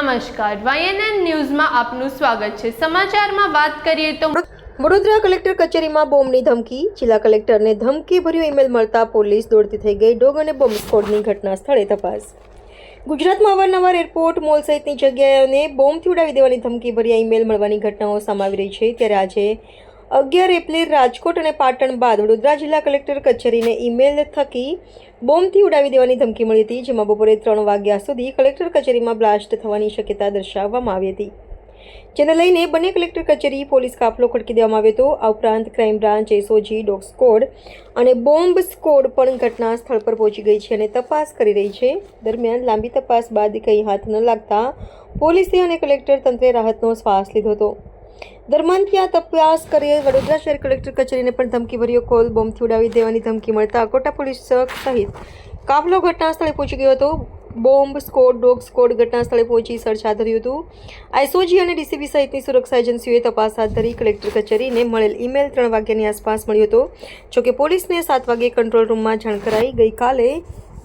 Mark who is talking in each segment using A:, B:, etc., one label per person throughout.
A: નમસ્કાર, YNN ન્યૂઝમાં આપનું સ્વાગત છે। સમાચારમાં વાત કરીએ તો
B: વડોદરા કલેક્ટર કચેરીમાં બોમ્બની ધમકી। જિલ્લા કલેક્ટરને ધમકીભર્યો ઈમેલ મળતા પોલીસ દોડતી થઈ ગઈ। ડોગ અને બોમ્બ સ્કોડની ઘટના સ્થળે તપાસ। ગુજરાતમાં અવારનવાર એરપોર્ટ, મોલ સહિતની જગ્યાઓને બોમ્બથી ઉડાવી દેવાની ધમકીભર્યા ઈમેલ મળવાની ઘટનાઓ સામે આવી રહી છે। ત્યારે આજે 11 એપ્રિલ રાજકોટ અને પાટણ બાદ વડોદરા જિલ્લા કલેક્ટર કચેરીને ઈમેલ થકી બોમ્બથી ઉડાવી દેવાની ધમકી મળી હતી, જેમાં બપોરે 3 વાગ્યા સુધી કલેક્ટર કચેરીમાં બ્લાસ્ટ થવાની શક્યતા દર્શાવવામાં આવી હતી, જેને લઈને બંને કલેક્ટર કચેરી પોલીસ કાફલો ખડકી દેવામાં આવ્યો હતો। આ ઉપરાંત crime branch, SOG, dog squad અને બોમ્બ સ્કોડ પણ ઘટના સ્થળ પર પહોંચી ગઈ છે અને તપાસ કરી રહી છે। દરમિયાન લાંબી તપાસ બાદ કંઈ હાથ ન લાગતા પોલીસે અને કલેક્ટર તંત્રે રાહતનો શ્વાસ લીધો હતો। દરમિયાન ત્યાં તપાસ કરી વડોદરા શહેર કલેક્ટર કચેરીને પણ ધમકીભર્યો કોલ બોમ્બથી ઉડાવી દેવાની ધમકી મળતા કોટા પોલીસ સહિત કાફલો ઘટના સ્થળે પહોંચી ગયો હતો। બોમ્બ સ્કોડ, ડોગ સ્કોડ ઘટના સ્થળે પહોંચી સર્ચ હાથ ધર્યું હતું। SOG અને DCB સહિતની સુરક્ષા એજન્સીઓએ તપાસ હાથ ધરી કલેક્ટર કચેરીને મળેલ ઈમેલ 3 વાગ્યાની આસપાસ મળ્યો હતો। જોકે પોલીસને 7 વાગ્યે કંટ્રોલ રૂમમાં જાણ કરાઈ। ગઈકાલે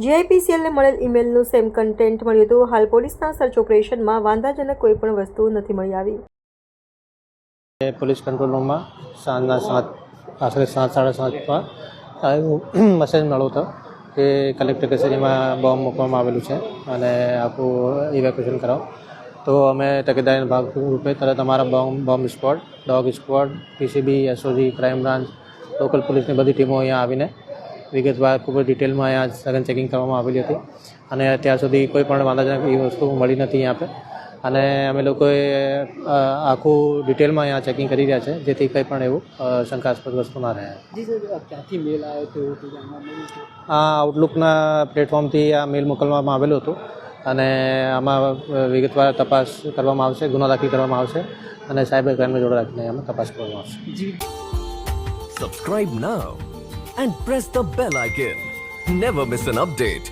B: GIPCLને મળેલ ઈમેલનું સેમ કન્ટેન્ટ મળ્યું હતું। હાલ પોલીસના સર્ચ ઓપરેશનમાં વાંધાજનક કોઈ પણ વસ્તુ નથી મળી આવી।
C: પોલીસ કંટ્રોલ રૂમમાં સાંજના 7 આશરે 7:30 મેસેજ મળ્યો હતો કે કલેક્ટર કચેરીમાં બોમ્બ મૂકવામાં આવેલું છે અને આખું ઇવેક્યુએશન કરાવો। તો અમે તકેદારીના ભાગરૂપે તરત અમારા bomb squad, dog squad, DCB, SOG, crime branch, local પોલીસની બધી ટીમો અહીંયા આવીને વિગતવાર ખૂબ જ ડિટેલમાં અહીંયા સઘન ચેકિંગ કરવામાં આવેલી હતી અને અત્યાર સુધી કોઈ પણ વાંધાજનક એ વસ્તુ મળી નથી અહીંયા પર। અને અમે લોકોએ આખું ડિટેલમાં અહીંયા ચેકિંગ કરી રહ્યા છે, જેથી કંઈ પણ એવું શંકાસ્પદ વસ્તુ ના રહે।
D: ક્યાંથી મેલ આવ્યો હતો?
C: આ આઉટલુકના પ્લેટફોર્મથી આ મેલ મોકલવામાં આવેલું હતું અને આમાં વિગતવાર તપાસ કરવામાં આવશે, ગુનો દાખલ કરવામાં આવશે અને સાયબર ક્રાઇમને જોડે રાખીને આમાં તપાસ કરવામાં આવશે।
E: Subscribe now and press the bell icon. Never miss an update.